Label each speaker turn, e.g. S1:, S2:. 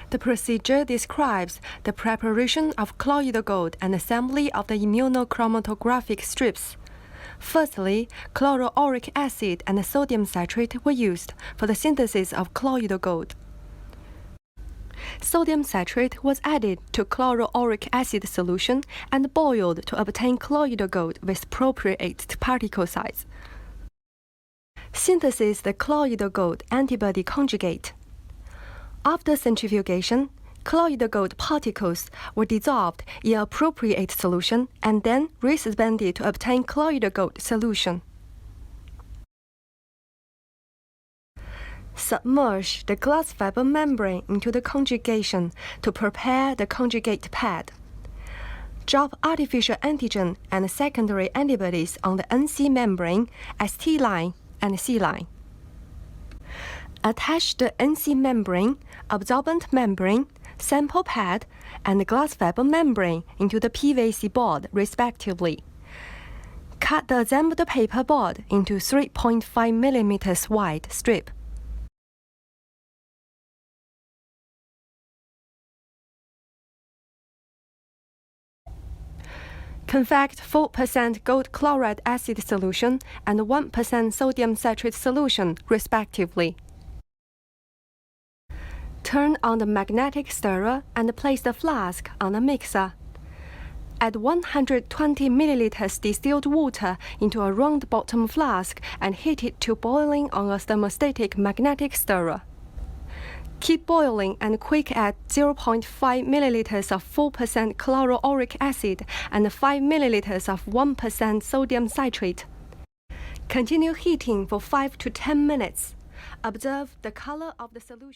S1: The procedure describes the preparation of colloidal gold and assembly of the immunochromatographic strips. Firstly, chloroauric acid and sodium citrate were used for the synthesis of colloidal gold. Sodium citrate was added to chloroauric acid solution and boiled to obtain colloidal gold with appropriate particle size. Synthesis the colloidal gold antibody conjugate. After centrifugation, colloidal gold particles were dissolved in appropriate solution and then resuspended to obtain colloidal gold solution. Submerge the glass fiber membrane into the conjugation to prepare the conjugate pad. Drop artificial antigen and secondary antibodies on the NC membrane as T line and C line. Attach the NC membrane, absorbent membrane, sample pad, and the glass fiber membrane into the PVC board, respectively. Cut the assembled paper board into 3.5 mm wide strip. Convect 4% gold chloride acid solution and 1% sodium citrate solution, respectively. Turn on the magnetic stirrer and place the flask on the mixer. Add 120 ml distilled water into a round bottom flask and heat it to boiling on a thermostatic magnetic stirrer. Keep boiling and quick add 0.5 ml of 4% chloroauric acid and 5 ml of 1% sodium citrate. Continue heating for 5 to 10 minutes. Observe the color of the solution.